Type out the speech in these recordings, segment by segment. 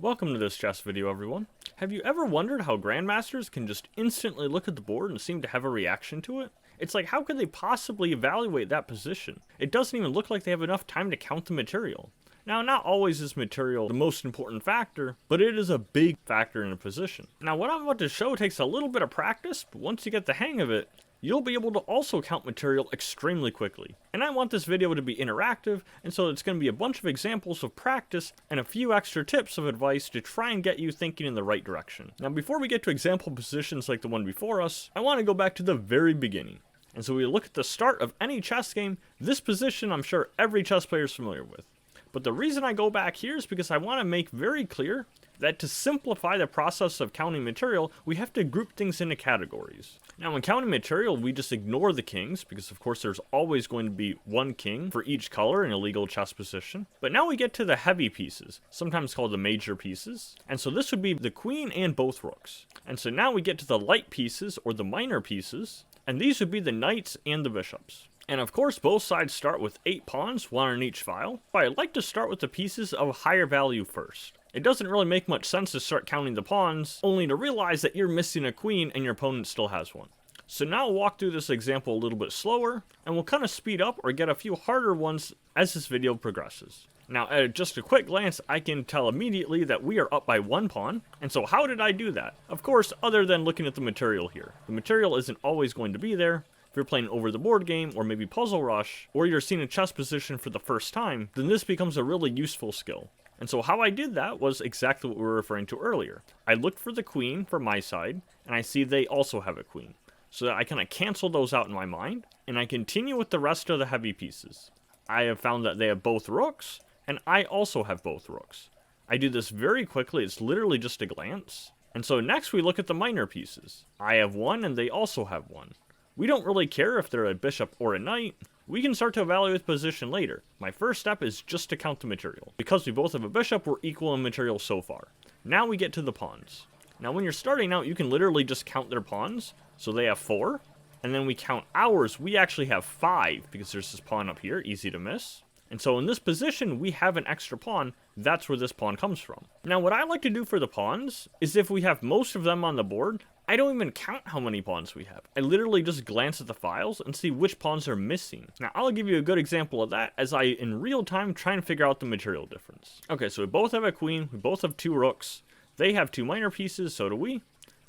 Welcome to this chess video, everyone. Have you ever wondered how Grandmasters can just instantly look at the board and seem to have a reaction to it? It's like, how could they possibly evaluate that position? It doesn't even look like they have enough time to count the material. Now, not always is material the most important factor, but it is a big factor in a position. Now, what I'm about to show takes a little bit of practice, but once you get the hang of it, you'll be able to also count material extremely quickly. And I want this video to be interactive, and so it's going to be a bunch of examples of practice and a few extra tips of advice to try and get you thinking in the right direction. Now, before we get to example positions like the one before us, I want to go back to the very beginning. And so we look at the start of any chess game. This position I'm sure every chess player is familiar with. But the reason I go back here is because I want to make very clear that to simplify the process of counting material, we have to group things into categories. Now, when counting material, we just ignore the kings, because of course there's always going to be one king for each color in a legal chess position. But now we get to the heavy pieces, sometimes called the major pieces. And so this would be the queen and both rooks. And so now we get to the light pieces, or the minor pieces, and these would be the knights and the bishops. And of course, both sides start with 8 pawns, one on each file, but I'd like to start with the pieces of higher value first. It doesn't really make much sense to start counting the pawns, only to realize that you're missing a queen and your opponent still has one. So now I'll walk through this example a little bit slower, and we'll kind of speed up or get a few harder ones as this video progresses. Now, at just a quick glance, I can tell immediately that we are up by 1 pawn, and so how did I do that? Of course, other than looking at the material here. The material isn't always going to be there. If you're playing over the board game, or maybe Puzzle Rush, or you're seeing a chess position for the first time, then this becomes a really useful skill. And so how I did that was exactly what we were referring to earlier. I looked for the queen for my side, and I see they also have a queen. So that I kind of cancel those out in my mind, and I continue with the rest of the heavy pieces. I have found that they have both rooks, and I also have both rooks. I do this very quickly, it's literally just a glance. And so next we look at the minor pieces. I have one, and they also have one. We don't really care if they're a bishop or a knight. We can start to evaluate the position later. My first step is just to count the material. Because we both have a bishop, we're equal in material so far. Now we get to the pawns. Now when you're starting out, you can literally just count their pawns. So they have 4. And then we count ours, we actually have 5, because there's this pawn up here, easy to miss. And so in this position, we have an extra pawn. That's where this pawn comes from. Now what I like to do for the pawns is if we have most of them on the board, I don't even count how many pawns we have. I literally just glance at the files and see which pawns are missing. Now I'll give you a good example of that as I, in real time, try and figure out the material difference. Okay, so we both have a queen, we both have 2 rooks. They have 2 minor pieces, so do we.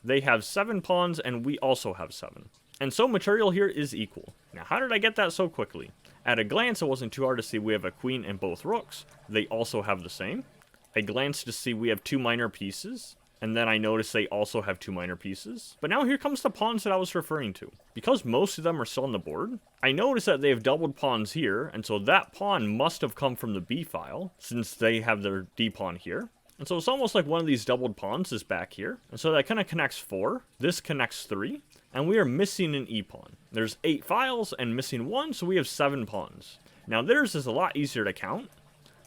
They have 7 pawns, and we also have 7. And so material here is equal. Now how did I get that so quickly? At a glance, it wasn't too hard to see we have a queen and both rooks. They also have the same. I glanced to see we have 2 minor pieces. And then I noticed they also have 2 minor pieces. But now here comes the pawns that I was referring to. Because most of them are still on the board, I noticed that they have doubled pawns here, and so that pawn must have come from the B file, since they have their D pawn here. And so it's almost like one of these doubled pawns is back here. And so that kind of connects 4, this connects 3, and we are missing an E pawn. There's 8 files and missing 1, so we have 7 pawns. Now theirs is a lot easier to count.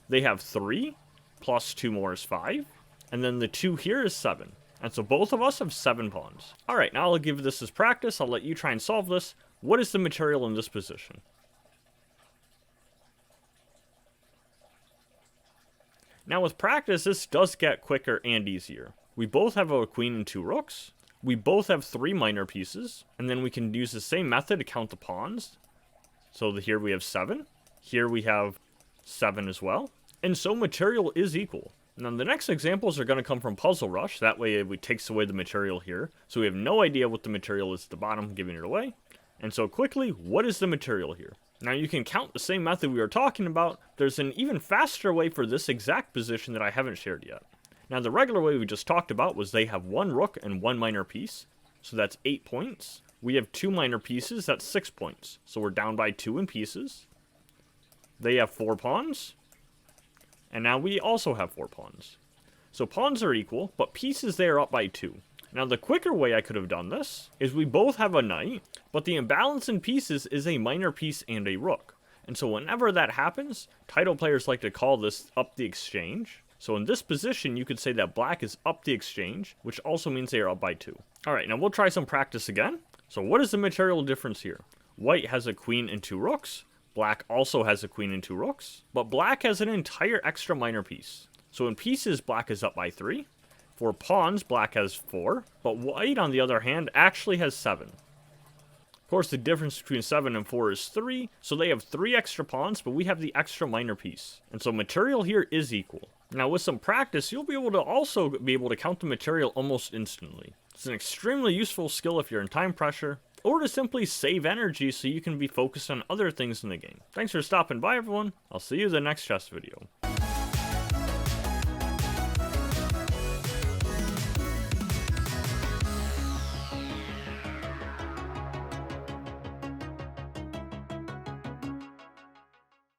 They have 3, plus 2 more is 5. And then the 2 here is 7. And so both of us have 7 pawns. Alright, now I'll give this as practice. I'll let you try and solve this. What is the material in this position? Now with practice, this does get quicker and easier. We both have a queen and 2 rooks. We both have 3 minor pieces. And then we can use the same method to count the pawns. So here we have 7. Here we have 7 as well. And so material is equal. Now the next examples are going to come from Puzzle Rush, that way it takes away the material here, so we have no idea what the material is at the bottom, giving it away. And so quickly, what is the material here? Now you can count the same method we were talking about. There's an even faster way for this exact position that I haven't shared yet. Now the regular way we just talked about was they have 1 rook and 1 minor piece, so that's 8 points. We have 2 minor pieces, that's 6 points, so we're down by 2 in pieces. They have 4 pawns. And now we also have 4 pawns. So pawns are equal, but pieces they are up by 2. Now the quicker way I could have done this is we both have a knight, but the imbalance in pieces is a minor piece and a rook. And so whenever that happens, title players like to call this up the exchange. So in this position, you could say that black is up the exchange, which also means they are up by 2. Alright, now we'll try some practice again. So what is the material difference here? White has a queen and 2 rooks. Black also has a queen and 2 rooks, but black has an entire extra minor piece. So in pieces, black is up by 3. For pawns, black has 4, but white, on the other hand, actually has 7. Of course, the difference between 7 and 4 is 3, so they have 3 extra pawns, but we have the extra minor piece. And so material here is equal. Now, with some practice, you'll be able to also be able to count the material almost instantly. It's an extremely useful skill if you're in time pressure, or to simply save energy so you can be focused on other things in the game. Thanks for stopping by, everyone. I'll see you in the next chess video.